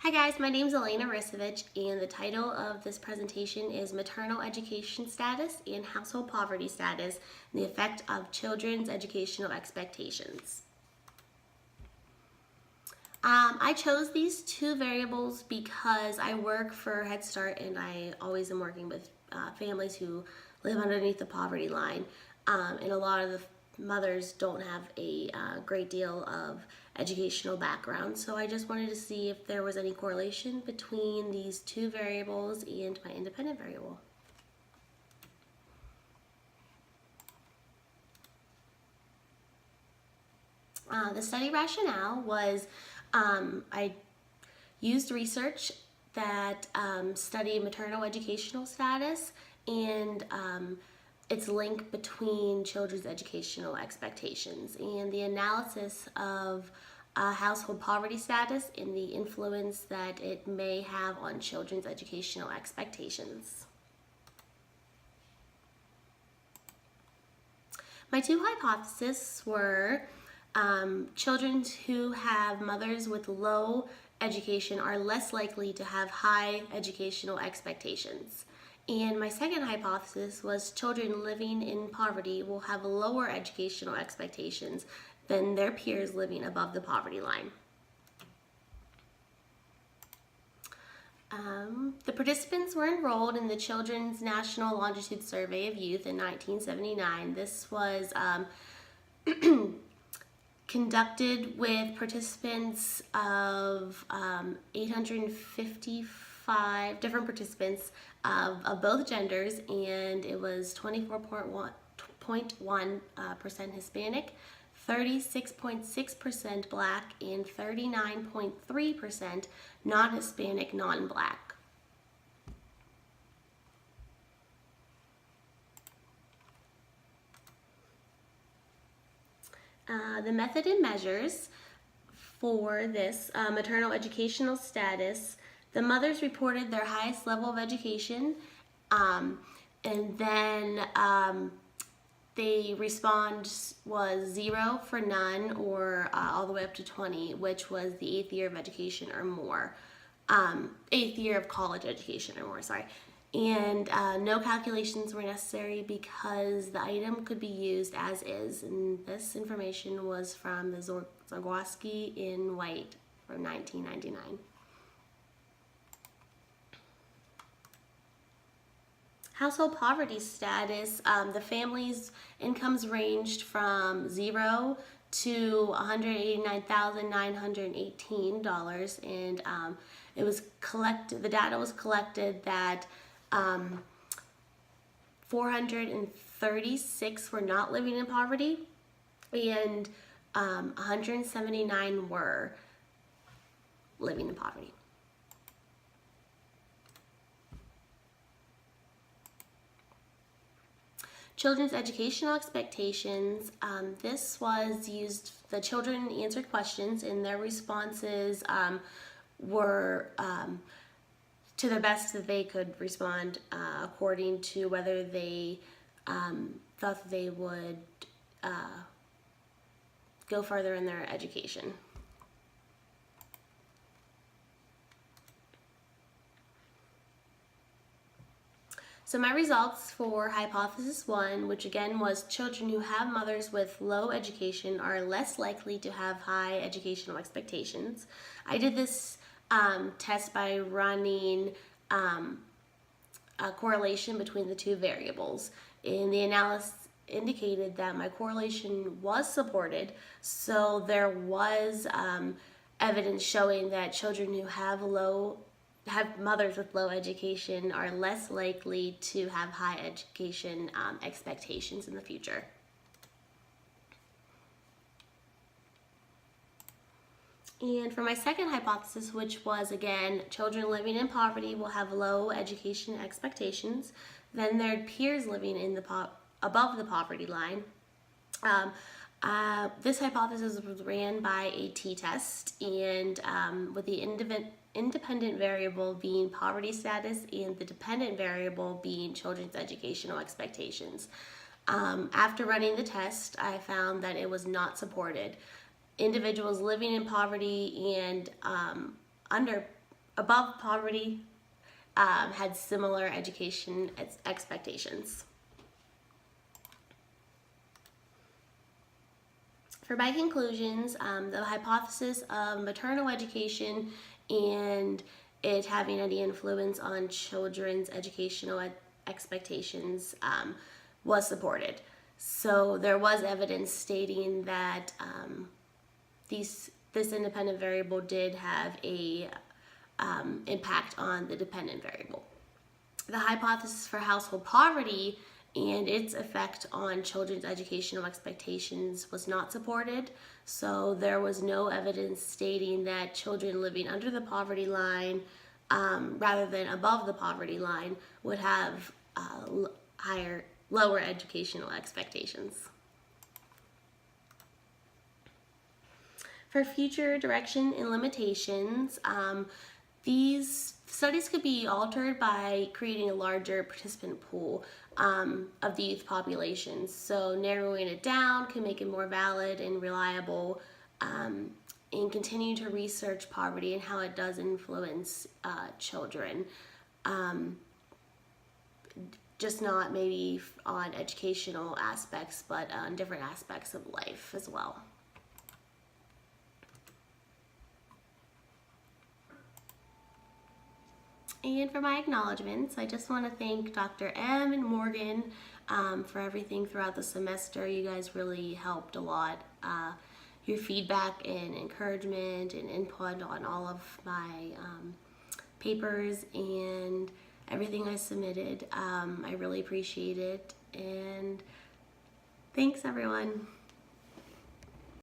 Hi guys, my name is Elena Risovich, and the title of this presentation is Maternal Education Status and Household Poverty Status and the Effect of Children's Educational Expectations. I chose these two variables because I work for Head Start and I always am working with families who live underneath the poverty line, and a lot of the mothers don't have a great deal of educational background. So I just wanted to see if there was any correlation between these two variables and my independent variable. The study rationale was I used research that studied maternal educational status and its link between children's educational expectations and the analysis of household poverty status and the influence that it may have on children's educational expectations. My two hypotheses were children who have mothers with low education are less likely to have high educational expectations. And my second hypothesis was children living in poverty will have lower educational expectations than their peers living above the poverty line. The participants were enrolled in the Children's National Longitude Survey of Youth in 1979. This was conducted with participants of 855 different participants of both genders, and it was 24.1% Hispanic, 36.6% Black, and 39.3% non-Hispanic, non-Black. The method and measures for this maternal educational status, the mothers reported their highest level of education, and then the response was 0 for none, or all the way up to 20, which was the 8th year of education or more, 8th year of college education or more, sorry. And no calculations were necessary because the item could be used as is, and this information was from the Zagorski in White from 1999. Household poverty status, the family's incomes ranged from 0 to $189,918, and it was collected. The data was collected that 436 were not living in poverty, and 179 were living in poverty. Children's educational expectations, this was used, the children answered questions and their responses were to the best that they could respond according to whether they thought they would go further in their education. So my results for hypothesis 1, which again was children who have mothers with low education are less likely to have high educational expectations. I did this test by running a correlation between the two variables, and the analysis indicated that my correlation was supported, so there was evidence showing that children who have mothers with low education are less likely to have high education expectations in the future. And for my second hypothesis, which was again, children living in poverty will have low education expectations than their peers living in above the poverty line. This hypothesis was ran by a t-test, and with the independent variable being poverty status and the dependent variable being children's educational expectations. After running the test, I found that it was not supported. Individuals living in poverty and under above poverty had similar education expectations. For my conclusions, the hypothesis of maternal education and it having any influence on children's educational expectations was supported. So there was evidence stating that this independent variable did have a impact on the dependent variable. The hypothesis for household poverty and its effect on children's educational expectations was not supported. So there was no evidence stating that children living under the poverty line rather than above the poverty line would have lower educational expectations. For future direction and limitations, these studies could be altered by creating a larger participant pool of the youth populations. So narrowing it down can make it more valid and reliable, and continue to research poverty and how it does influence children. Just not maybe on educational aspects, but on different aspects of life as well. And for my acknowledgments, I just want to thank Dr. M and Morgan for everything throughout the semester. You guys really helped a lot. Your feedback and encouragement and input on all of my papers and everything I submitted. I really appreciate it. And thanks, everyone.